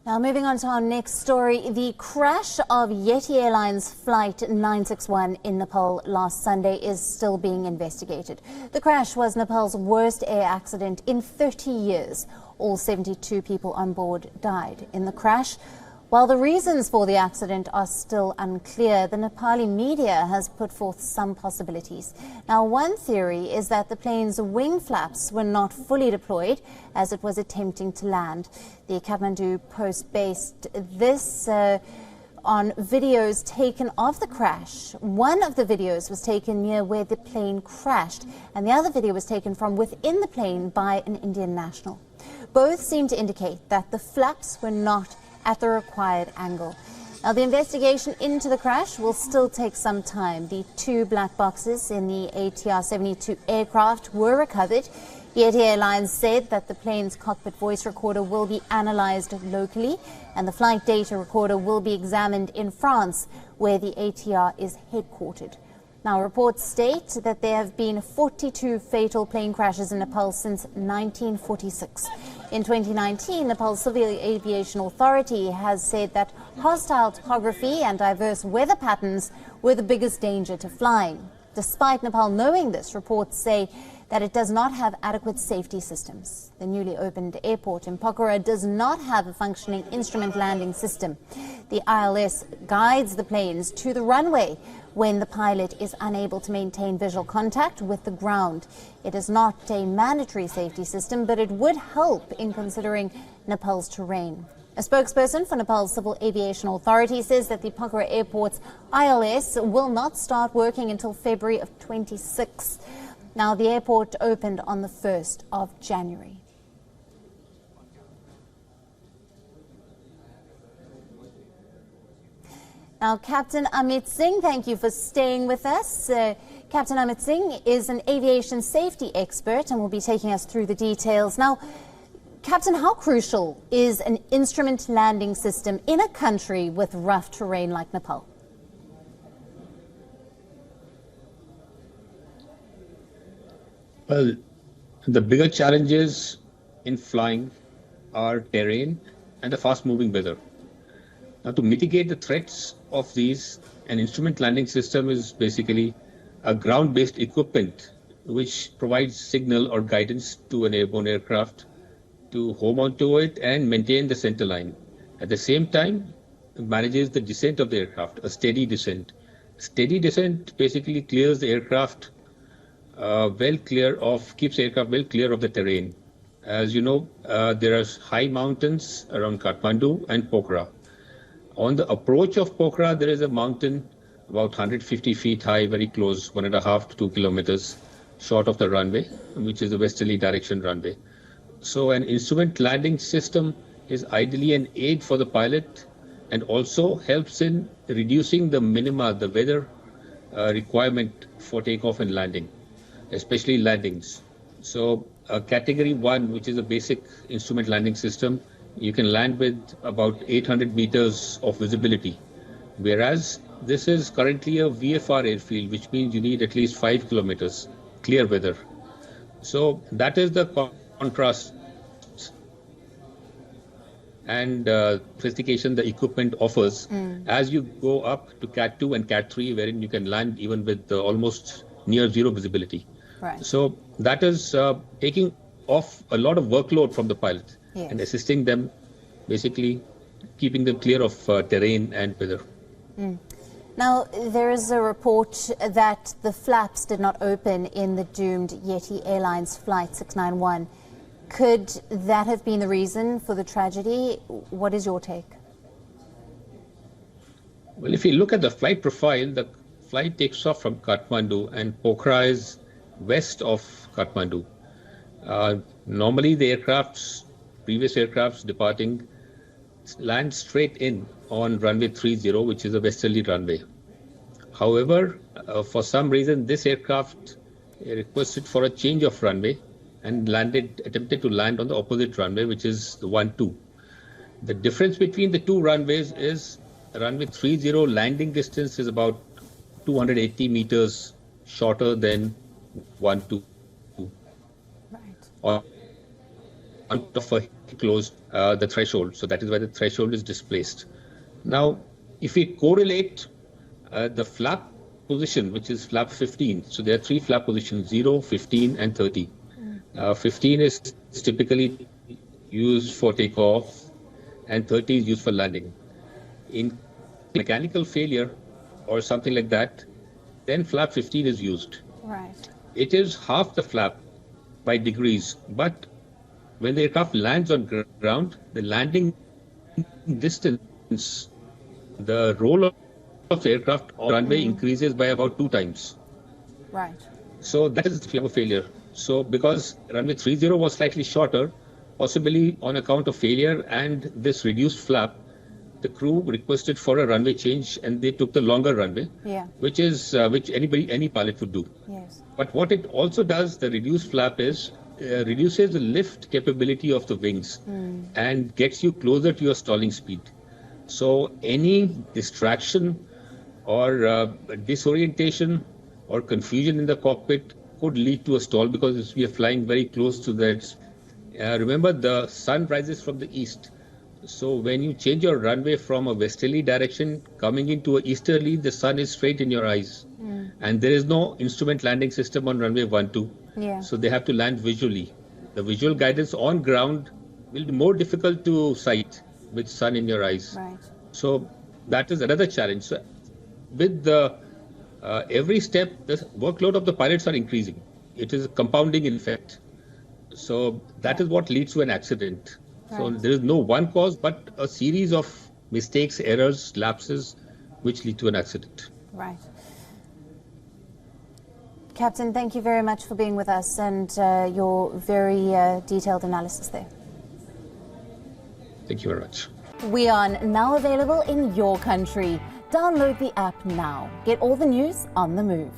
Now moving on to our next story, the crash of Yeti Airlines flight 961 in Nepal last Sunday is still being investigated. The crash was Nepal's worst air accident in 30 years. All 72 people on board died in the crash. While the reasons for the accident are still unclear, the Nepali media has put forth some possibilities. Now, one theory is that the plane's wing flaps were not fully deployed as it was attempting to land. The Kathmandu Post based this on videos taken of the crash. One of the videos was taken near where the plane crashed, and the other video was taken from within the plane by an Indian national. Both seem to indicate that the flaps were not at the required angle. Now, the investigation into the crash will still take some time. The two black boxes in the ATR-72 aircraft were recovered. Yeti Airlines said that the plane's cockpit voice recorder will be analysed locally, and the flight data recorder will be examined in France, where the ATR is headquartered. Now, reports state that there have been 42 fatal plane crashes in Nepal since 1946. In 2019, Nepal's Civil Aviation Authority has said that hostile topography and diverse weather patterns were the biggest danger to flying. Despite Nepal knowing this, reports say that it does not have adequate safety systems. The newly opened airport in Pokhara does not have a functioning instrument landing system. The ILS guides the planes to the runway when the pilot is unable to maintain visual contact with the ground. It is not a mandatory safety system, but it would help in considering Nepal's terrain. A spokesperson for Nepal's Civil Aviation Authority says that the Pokhara Airport's ILS will not start working until February of 26. Now, the airport opened on the 1st of January. Now, Captain Amit Singh, thank you for staying with us. Captain Amit Singh is an aviation safety expert and will be taking us through the details. Now, Captain, how crucial is an instrument landing system in a country with rough terrain like Nepal? Well, the bigger challenges in flying are terrain and the fast-moving weather. Now, to mitigate the threats of these, an instrument landing system is basically a ground-based equipment which provides signal or guidance to an airborne aircraft to home onto it and maintain the center line. At the same time, it manages the descent of the aircraft, a steady descent. Steady descent basically clears the aircraft keeps aircraft well clear of the terrain. As you know, there are high mountains around Kathmandu and Pokhara. On the approach of Pokhara, there is a mountain about 150 feet high, very close, 1.5 to 2 kilometers short of the runway, which is a westerly direction runway. So an instrument landing system is ideally an aid for the pilot and also helps in reducing the minima, the weather requirement for takeoff and landing, especially landings. So category 1, which is a basic instrument landing system, you can land with about 800 meters of visibility, whereas this is currently a VFR airfield, which means you need at least 5 kilometers clear weather. So that is the contrast and sophistication the equipment offers as you go up to Cat 2 and Cat 3, wherein you can land even with almost near zero visibility. Right. So that is taking off a lot of workload from the pilot. Yes. And assisting them, basically keeping them clear of terrain and weather. Now, there is a report that the flaps did not open in the doomed Yeti Airlines flight 691. Could that have been the reason for the tragedy? What is your take? Well, if you look at the flight profile, the flight takes off from Kathmandu and Pokhara is west of Kathmandu. Normally, the previous aircrafts departing land straight in on runway 30, which is a westerly runway. However, for some reason, this aircraft requested for a change of runway and attempted to land on the opposite runway, which is the 12. The difference between the two runways is runway 30 landing distance is about 280 meters shorter than 12. Right. of a closed the threshold. So that is why the threshold is displaced. Now, if we correlate the flap position, which is flap 15, so there are three flap positions, 0, 15, and 30. 15 is typically used for takeoff, and 30 is used for landing. In mechanical failure or something like that, then flap 15 is used. Right. It is half the flap by degrees, but when the aircraft lands on ground, the landing distance, the roll of the aircraft on runway increases by about 2 times. Right. So that is the flap failure. So because runway 30 was slightly shorter, possibly on account of failure and this reduced flap, the crew requested for a runway change and they took the longer runway, which any pilot would do. Yes. But what it also does, the reduced flap is reduces the lift capability of the wings and gets you closer to your stalling speed. So any distraction or disorientation or confusion in the cockpit could lead to a stall because we are flying very close to that. Remember, the sun rises from the east. So when you change your runway from a westerly direction coming into an easterly, the sun is straight in your eyes. And there is no instrument landing system on runway 12. So they have to land visually. The visual guidance on ground will be more difficult to sight with sun in your eyes. Right. So that is another challenge. So with the every step, the workload of the pilots are increasing. It is a compounding effect. So that is what leads to an accident. So there is no one cause, but a series of mistakes, errors, lapses, which lead to an accident. Right. Captain, thank you very much for being with us and your very detailed analysis there. Thank you very much. WION now available in your country. Download the app now. Get all the news on the move.